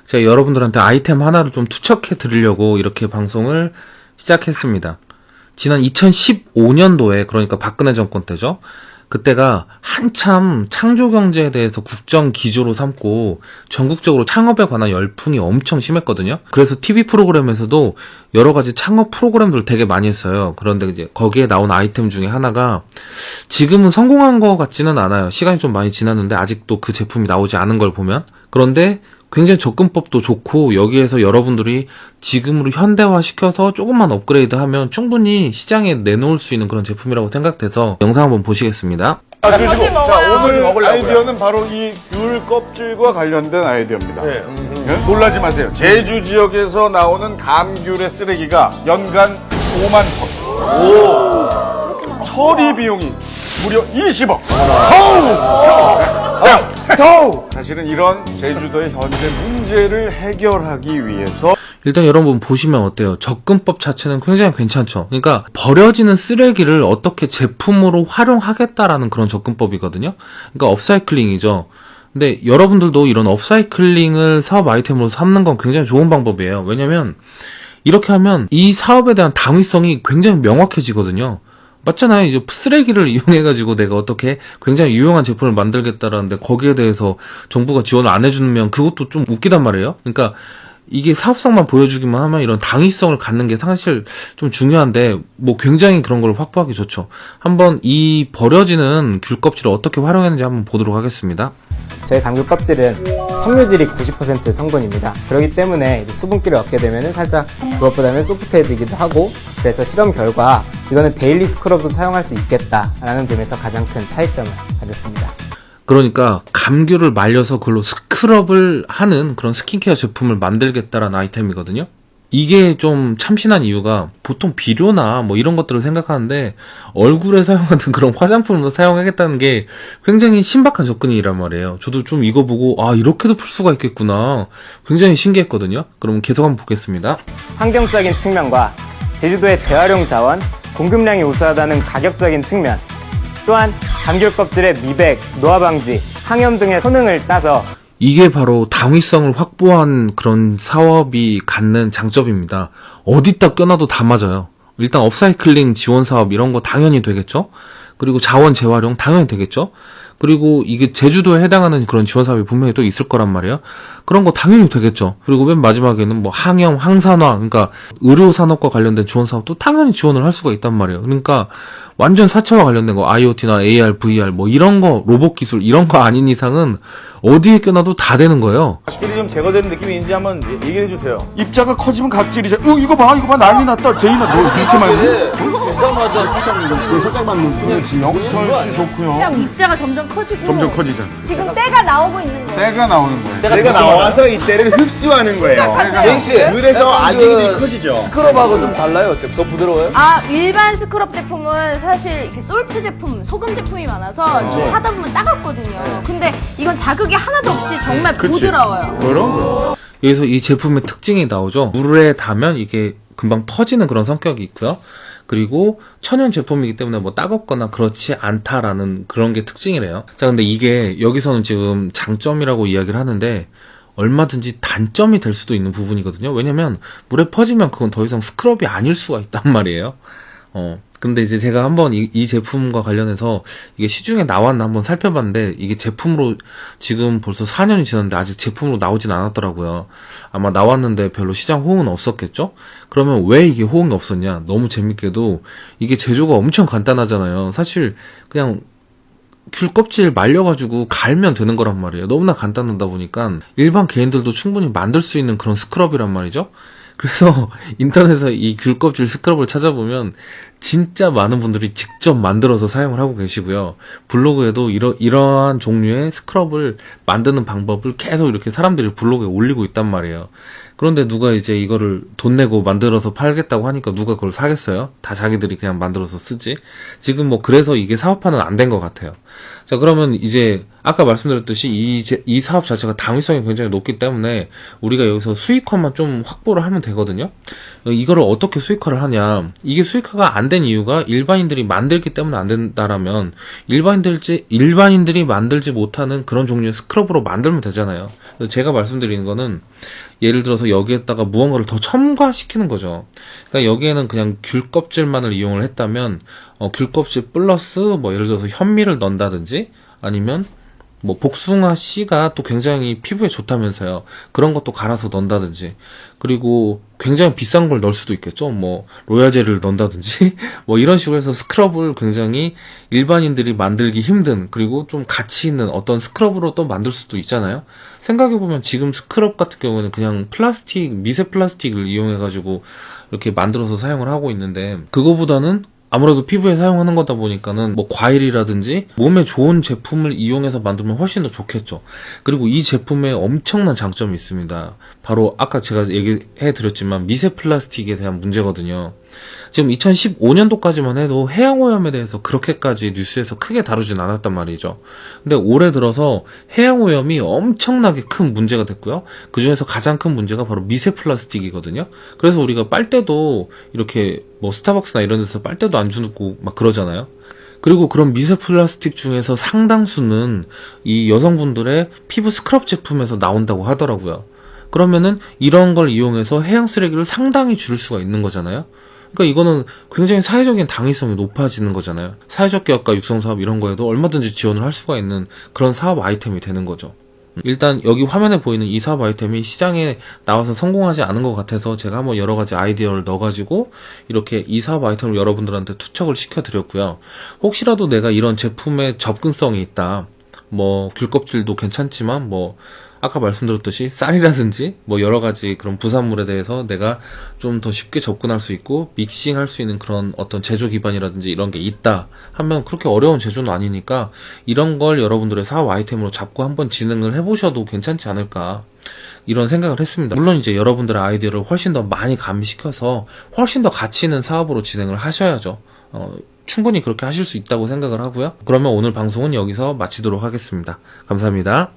제가 여러분들한테 아이템 하나를 좀 투척해 드리려고 이렇게 방송을 시작했습니다. 지난 2015년도에, 그러니까 박근혜 정권 때죠. 그때가 한참 창조경제에 대해서 국정 기조로 삼고 전국적으로 창업에 관한 열풍이 엄청 심했거든요. 그래서 TV 프로그램에서도 여러 가지 창업 프로그램들을 되게 많이 했어요. 그런데 이제 거기에 나온 아이템 중에 하나가, 지금은 성공한 것 같지는 않아요. 시간이 좀 많이 지났는데 아직도 그 제품이 나오지 않은 걸 보면. 그런데 굉장히 접근법도 좋고, 여기에서 여러분들이 지금으로 현대화시켜서 조금만 업그레이드하면 충분히 시장에 내놓을 수 있는 그런 제품이라고 생각돼서 영상 한번 보시겠습니다. 자, 오늘 아이디어는 바로 이 귤 껍질과 관련된 아이디어입니다. 네, 놀라지 마세요. 제주 지역에서 나오는 감귤의 쓰레기가 연간 5만 톤. 처리 비용이 무려 20억. 사실은 이런 제주도의 현재 문제를 해결하기 위해서 일단 여러분 보시면 어때요? 접근법 자체는 굉장히 괜찮죠? 그러니까 버려지는 쓰레기를 어떻게 제품으로 활용하겠다라는 그런 접근법이거든요? 그러니까 업사이클링이죠. 근데 여러분들도 이런 업사이클링을 사업 아이템으로 삼는 건 굉장히 좋은 방법이에요. 왜냐면 이렇게 하면 이 사업에 대한 당위성이 굉장히 명확해지거든요. 맞잖아요. 이제 쓰레기를 이용해가지고 내가 어떻게 굉장히 유용한 제품을 만들겠다라는데 거기에 대해서 정부가 지원을 안 해주면 그것도 좀 웃기단 말이에요. 그러니까 이게 사업성만 보여주기만 하면 이런 당위성을 갖는 게 사실 좀 중요한데, 뭐 굉장히 그런 걸 확보하기 좋죠. 한번 이 버려지는 귤 껍질을 어떻게 활용했는지 한번 보도록 하겠습니다. 저희 감귤 껍질은 섬유질이 90% 성분입니다. 그렇기 때문에 이제 수분기를 얻게 되면 살짝 그것보다는 소프트해지기도 하고, 그래서 실험 결과 이거는 데일리 스크럽도 사용할 수 있겠다라는 점에서 가장 큰 차이점을 가졌습니다. 그러니까 감귤을 말려서 그걸로 스크럽을 하는 그런 스킨케어 제품을 만들겠다라는 아이템이거든요. 이게 좀 참신한 이유가, 보통 비료나 뭐 이런 것들을 생각하는데 얼굴에 사용하는 그런 화장품으로 사용하겠다는 게 굉장히 신박한 접근이란 말이에요. 저도 좀 이거 보고 이렇게도 풀 수가 있겠구나, 굉장히 신기했거든요. 그럼 계속 한번 보겠습니다. 환경적인 측면과 제주도의 재활용 자원, 공급량이 우수하다는 가격적인 측면, 또한 감귤 껍질의 미백, 노화 방지, 항염 등의 효능을 따서 이게 바로 당위성을 확보한 그런 사업이 갖는 장점입니다. 어디다 껴놔도 다 맞아요. 일단 업사이클링 지원 사업 이런 거 당연히 되겠죠. 그리고 자원 재활용 당연히 되겠죠. 그리고 이게 제주도에 해당하는 그런 지원 사업이 분명히 또 있을 거란 말이에요. 그런 거 당연히 되겠죠. 그리고 맨 마지막에는 뭐 항염, 항산화, 그러니까 의료 산업과 관련된 지원 사업도 당연히 지원을 할 수가 있단 말이에요. 그러니까 완전 사체와 관련된 거, IoT나 AR, VR 뭐 이런 거, 로봇 기술 이런 거 아닌 이상은 어디에 껴놔도 다 되는 거예요. 각질이 좀 제거되는 느낌인지 한번 얘기해 주세요. 입자가 커지면 각질이죠. 이거 봐 난리 났다. 제인아, 너 이렇게 많이? 살짝만 눈 영철 씨 좋고요. 그냥 입자가 점점 커지고 점점 커지잖아. 지금 때가 나오고 있는 거예요. 때가 나오는 거예요. 내가 나와서 이때를 흡수하는 거예요. 제인 씨, 그래서 알갱이들이 커지죠. 스크럽하고 좀 달라요? 어때? 더 부드러워요? 일반 스크럽 제품은 사실 이렇게 솔트 제품, 소금 제품이 많아서 좀 하다 보면 따갑거든요. 근데 이건 자극이 하나도 없이 정말 부드러워요. 그럼? 여기서 이 제품의 특징이 나오죠. 물에 닿으면 이게 금방 퍼지는 그런 성격이 있고요. 그리고 천연 제품이기 때문에 뭐 따갑거나 그렇지 않다라는 그런 게 특징이래요. 자, 근데 이게 여기서는 지금 장점이라고 이야기를 하는데 얼마든지 단점이 될 수도 있는 부분이거든요. 왜냐면 물에 퍼지면 그건 더 이상 스크럽이 아닐 수가 있단 말이에요. 근데 이제 제가 한번 이 제품과 관련해서 이게 시중에 나왔나 한번 살펴봤는데, 이게 제품으로 지금 벌써 4년이 지났는데 아직 제품으로 나오진 않았더라고요. 아마 나왔는데 별로 시장 호응은 없었겠죠? 그러면 왜 이게 호응이 없었냐? 너무 재밌게도 이게 제조가 엄청 간단하잖아요. 사실 그냥 귤 껍질 말려가지고 갈면 되는 거란 말이에요. 너무나 간단하다 보니까 일반 개인들도 충분히 만들 수 있는 그런 스크럽이란 말이죠. 그래서 인터넷에서 이 귤 껍질 스크럽을 찾아보면 진짜 많은 분들이 직접 만들어서 사용을 하고 계시고요. 블로그에도 이러한 종류의 스크럽을 만드는 방법을 계속 이렇게 사람들이 블로그에 올리고 있단 말이에요. 그런데 누가 이제 이거를 돈 내고 만들어서 팔겠다고 하니까 누가 그걸 사겠어요? 다 자기들이 그냥 만들어서 쓰지. 지금 뭐 그래서 이게 사업화는 안 된 것 같아요. 자, 그러면 이제 아까 말씀드렸듯이 이 사업 자체가 당위성이 굉장히 높기 때문에 우리가 여기서 수익화만 좀 확보를 하면 되거든요. 이거를 어떻게 수익화를 하냐? 이게 수익화가 안 된 이유가 일반인들이 만들기 때문에 안 된다라면 일반인들이 만들지 못하는 그런 종류의 스크럽으로 만들면 되잖아요. 그래서 제가 말씀드리는 거는 예를 들어서 여기에다가 무언가를 더 첨가시키는 거죠. 그러니까 여기에는 그냥 귤 껍질만을 이용을 했다면 귤 껍질 플러스 뭐 예를 들어서 현미를 넣는다든지 아니면 뭐 복숭아 씨가 또 굉장히 피부에 좋다면서요. 그런 것도 갈아서 넣는다든지, 그리고 굉장히 비싼 걸 넣을 수도 있겠죠. 뭐 로얄젤을 넣는다든지 뭐 이런 식으로 해서 스크럽을 굉장히 일반인들이 만들기 힘든, 그리고 좀 가치 있는 어떤 스크럽으로 또 만들 수도 있잖아요. 생각해보면 지금 스크럽 같은 경우에는 그냥 플라스틱, 미세 플라스틱을 이용해가지고 이렇게 만들어서 사용을 하고 있는데, 그거보다는 아무래도 피부에 사용하는 거다 보니까는 뭐 과일이라든지 몸에 좋은 제품을 이용해서 만들면 훨씬 더 좋겠죠. 그리고 이 제품에 엄청난 장점이 있습니다. 바로 아까 제가 얘기해 드렸지만 미세 플라스틱에 대한 문제거든요. 지금 2015년도까지만 해도 해양오염에 대해서 그렇게까지 뉴스에서 크게 다루진 않았단 말이죠. 근데 올해 들어서 해양오염이 엄청나게 큰 문제가 됐고요. 그 중에서 가장 큰 문제가 바로 미세 플라스틱이거든요. 그래서 우리가 빨대도 이렇게 뭐 스타벅스나 이런 데서 빨대도 안 주고 막 그러잖아요. 그리고 그런 미세 플라스틱 중에서 상당수는 이 여성분들의 피부 스크럽 제품에서 나온다고 하더라고요. 그러면은 이런 걸 이용해서 해양 쓰레기를 상당히 줄일 수가 있는 거잖아요. 그러니까 이거는 굉장히 사회적인 당위성이 높아지는 거잖아요. 사회적 기업가 육성 사업 이런 거에도 얼마든지 지원을 할 수가 있는 그런 사업 아이템이 되는 거죠. 일단 여기 화면에 보이는 이 사업 아이템이 시장에 나와서 성공하지 않은 것 같아서 제가 한번 여러 가지 아이디어를 넣어가지고 이렇게 이 사업 아이템을 여러분들한테 투척을 시켜드렸고요. 혹시라도 내가 이런 제품에 접근성이 있다, 뭐 귤껍질도 괜찮지만 뭐 아까 말씀드렸듯이 쌀이라든지 뭐 여러 가지 그런 부산물에 대해서 내가 좀 더 쉽게 접근할 수 있고 믹싱할 수 있는 그런 어떤 제조 기반이라든지 이런 게 있다 하면 그렇게 어려운 제조는 아니니까 이런 걸 여러분들의 사업 아이템으로 잡고 한번 진행을 해보셔도 괜찮지 않을까, 이런 생각을 했습니다. 물론 이제 여러분들의 아이디어를 훨씬 더 많이 가미시켜서 훨씬 더 가치 있는 사업으로 진행을 하셔야죠. 충분히 그렇게 하실 수 있다고 생각을 하고요. 그러면 오늘 방송은 여기서 마치도록 하겠습니다. 감사합니다.